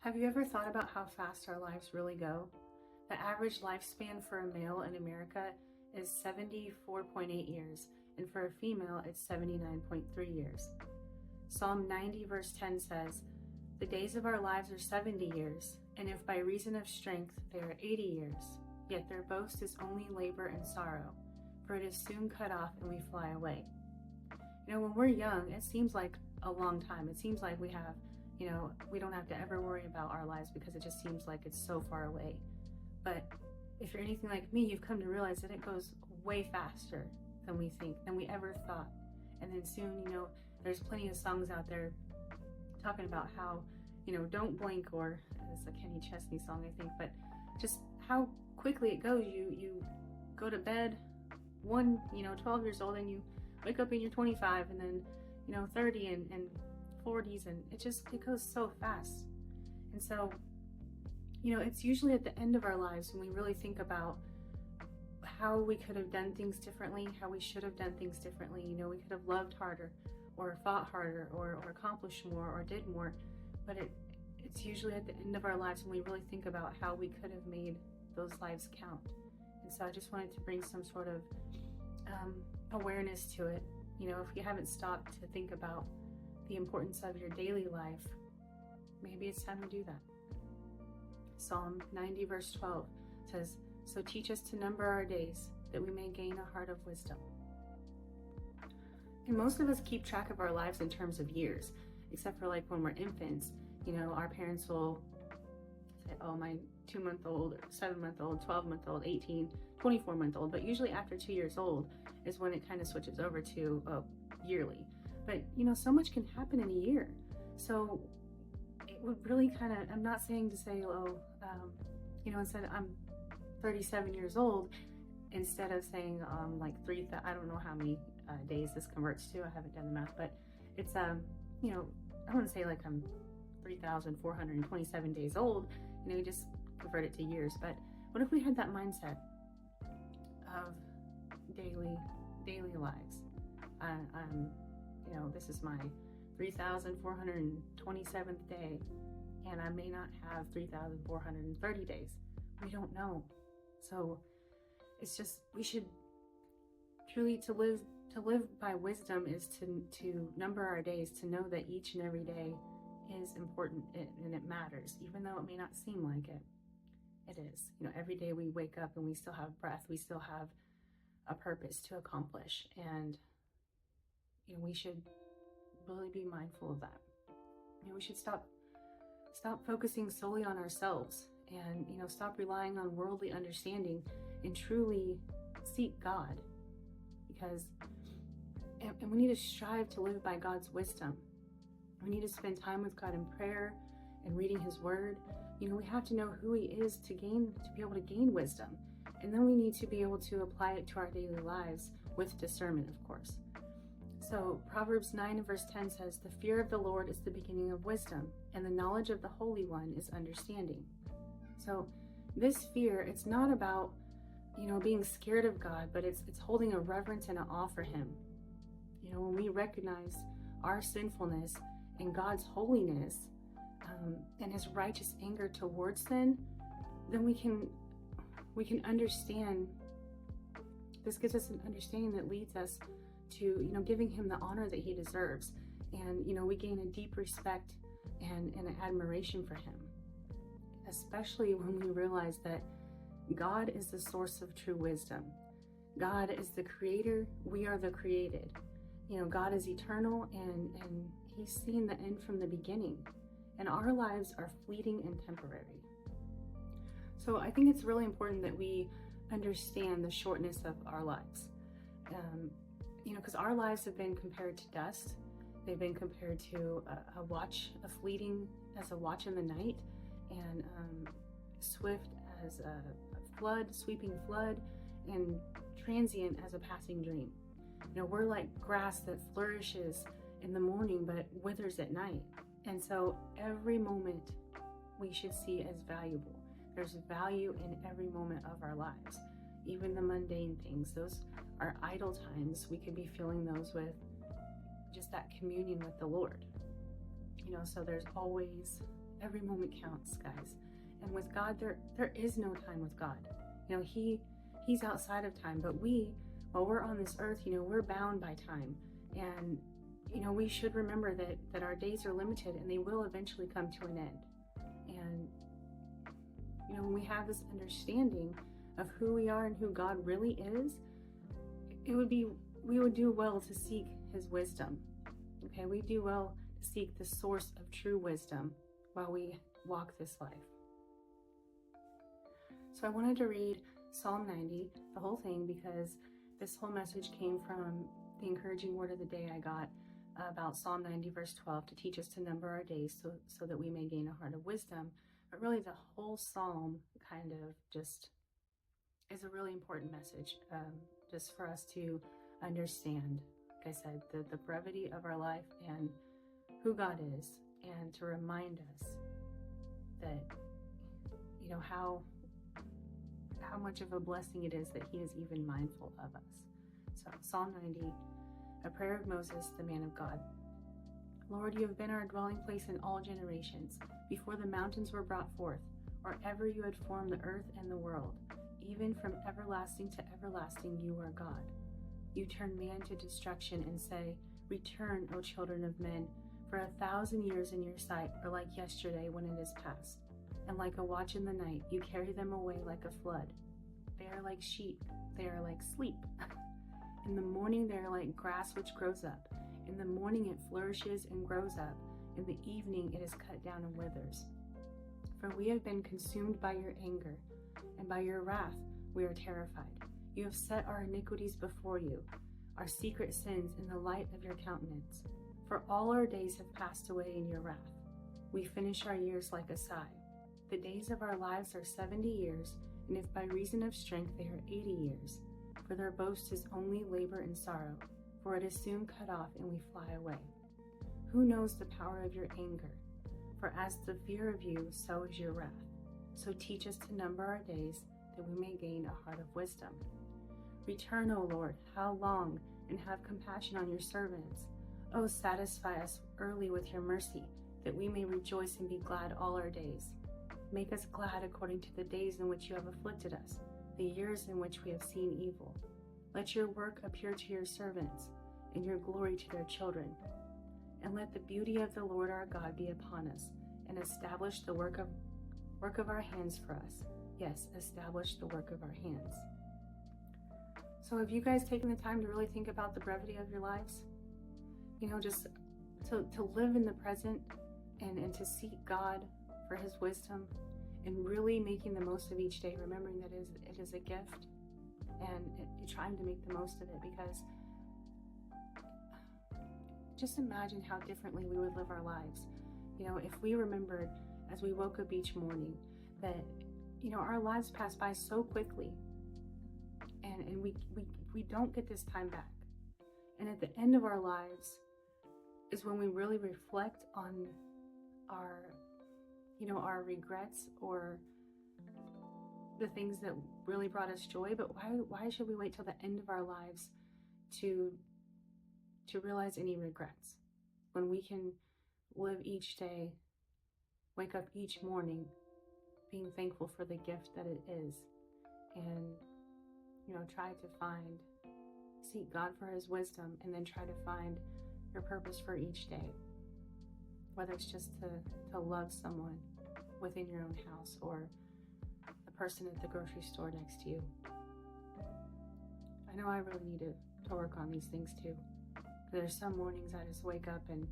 Have you ever thought about how fast our lives really go? The average lifespan for a male in America is 74.8 years, and for a female, it's 79.3 years. Psalm 90 verse 10 says, "The days of our lives are 70 years, and if by reason of strength they are 80 years, yet their boast is only labor and sorrow, for it is soon cut off and we fly away." When we're young, it seems like a long time. It seems like we have, we don't have to ever worry about our lives because it just seems like it's so far away. But if you're anything like me, you've come to realize that it goes way faster than we think, than we ever thought. And then soon, there's plenty of songs out there talking about how, don't blink, or it's a Kenny Chesney song, I think, but just how quickly it goes. You go to bed 12 years old, and you wake up and you're 25, and then 30 and 40s, and it goes so fast. And so it's usually at the end of our lives when we really think about how we could have done things differently, how we should have done things differently. We could have loved harder, or fought harder, or accomplished more, or did more. But it's usually at the end of our lives when we really think about how we could have made those lives count. And so I just wanted to bring some sort of awareness to it. If you haven't stopped to think about the importance of your daily life, maybe it's time to do that. Psalm 90 verse 12 says, "So teach us to number our days, that we may gain a heart of wisdom." And most of us keep track of our lives in terms of years, except for like when we're infants. Our parents will say, "Oh, my 2-month-old, 7-month-old, 12-month-old, 18, 24-month-old," but usually after 2 years old is when it kind of switches over to yearly. But so much can happen in a year. So it would really I'm not saying to say, instead I'm 37 years old, instead of saying I don't know how many days this converts to. I haven't done the math, but it's I wouldn't say like I'm 3,427 days old. You just convert it to years. But what if we had that mindset of daily lives? This is my 3,427th day, and I may not have 3,430 days. We don't know. So it's just, we should truly, to live by wisdom is to number our days, to know that each and every day is important and it matters, even though it may not seem like it. It is. Every day we wake up and we still have breath, we still have a purpose to accomplish, and we should really be mindful of that. We should stop focusing solely on ourselves, and stop relying on worldly understanding, and truly seek God, because and we need to strive to live by God's wisdom. We need to spend time with God in prayer and reading His Word. We have to know who He is to be able to gain wisdom, and then we need to be able to apply it to our daily lives with discernment, of course. So Proverbs 9 verse 10 says, "The fear of the Lord is the beginning of wisdom, and the knowledge of the Holy One is understanding." So this fear, it's not about, being scared of God, but it's holding a reverence and an awe for Him. When we recognize our sinfulness and God's holiness, and His righteous anger towards sin, then we can understand. This gives us an understanding that leads us to, giving Him the honor that He deserves. And, we gain a deep respect and an admiration for Him, especially when we realize that God is the source of true wisdom. God is the creator. We are the created. God is eternal, and He's seen the end from the beginning. And our lives are fleeting and temporary. So I think it's really important that we understand the shortness of our lives. Because our lives have been compared to dust. They've been compared to a watch in the night, and swift as a sweeping flood, and transient as a passing dream. We're like grass that flourishes in the morning but withers at night. And so every moment we should see as valuable. There's value in every moment of our lives. Even the mundane things, those are idle times. We could be filling those with just that communion with the Lord. So there's always Every moment counts, guys. And with God, there is no time with God. You know, He's outside of time, but while we're on this earth, you know, we're bound by time. And, you know, we should remember that our days are limited and they will eventually come to an end. And, you know, when we have this understanding of who we are and who God really is, we would do well to seek His wisdom. Okay, we do well to seek the source of true wisdom while we walk this life. So I wanted to read Psalm 90, the whole thing, because this whole message came from the encouraging word of the day I got about Psalm 90 verse 12 to teach us to number our days so that we may gain a heart of wisdom. But really the whole psalm kind of just is a really important message, just for us to understand, like I said, the brevity of our life and who God is, and to remind us that, you know, how much of a blessing it is that He is even mindful of us. So Psalm 90, a prayer of Moses, the man of God. Lord, you have been our dwelling place in all generations, before the mountains were brought forth, or ever you had formed the earth and the world. Even from everlasting to everlasting, you are God. You turn man to destruction and say, return, O children of men, for 1,000 years in your sight are like yesterday when it is past. And like a watch in the night, you carry them away like a flood. They are like sheep, they are like sleep. In the morning they are like grass which grows up. In the morning it flourishes and grows up. In the evening it is cut down and withers. For we have been consumed by your anger, and by your wrath we are terrified. You have set our iniquities before you, our secret sins in the light of your countenance. For all our days have passed away in your wrath. We finish our years like a sigh. The days of our lives are 70 years, and if by reason of strength they are 80 years. For their boast is only labor and sorrow, for it is soon cut off and we fly away. Who knows the power of your anger? For as the fear of you, so is your wrath. So teach us to number our days, that we may gain a heart of wisdom. Return, O Lord, how long, and have compassion on your servants. O satisfy us early with your mercy, that we may rejoice and be glad all our days. Make us glad according to the days in which you have afflicted us, the years in which we have seen evil. Let your work appear to your servants, and your glory to their children. And let the beauty of the Lord our God be upon us, and establish the work of our hands for us. Yes, establish the work of our hands. So have you guys taken the time to really think about the brevity of your lives? You know, just to live in the present and to seek God for His wisdom, and really making the most of each day, remembering that it is a gift, and trying to make the most of it, because just imagine how differently we would live our lives. You know, if we remembered as we woke up each morning that, you know, our lives pass by so quickly, and we don't get this time back. And at the end of our lives is when we really reflect on our regrets or the things that really brought us joy. But why should we wait till the end of our lives to realize any regrets, when we can live each day, wake up each morning being thankful for the gift that it is, and, you know, try to seek God for His wisdom, and then try to find your purpose for each day, whether it's just to love someone within your own house, or the person at the grocery store next to you. I know I really need to work on these things too. There's some mornings I just wake up and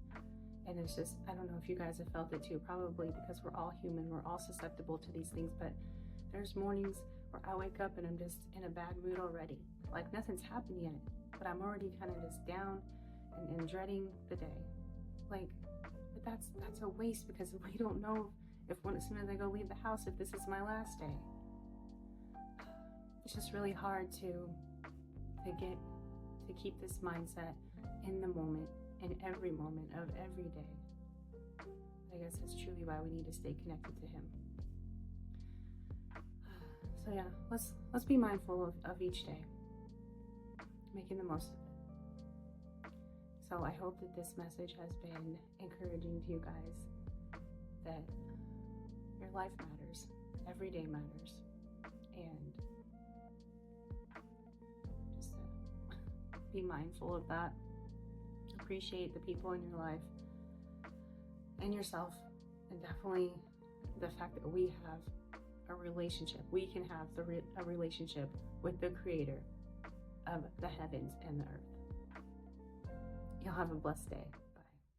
it's just, I don't know if you guys have felt it too, probably because we're all human, we're all susceptible to these things, but there's mornings where I wake up and I'm just in a bad mood already. Like nothing's happened yet, but I'm already kind of just down and dreading the day. But that's a waste, because we don't know if as soon as I go leave the house, if this is my last day. It's just really hard to keep this mindset in the moment, in every moment of every day. I guess that's truly why we need to stay connected to Him. So yeah, let's be mindful of each day, making the most of it. So I hope that this message has been encouraging to you guys, that life matters. Every day matters. And just be mindful of that. Appreciate the people in your life and yourself. And definitely the fact that we have a relationship. We can have a relationship with the creator of the heavens and the earth. You'll have a blessed day.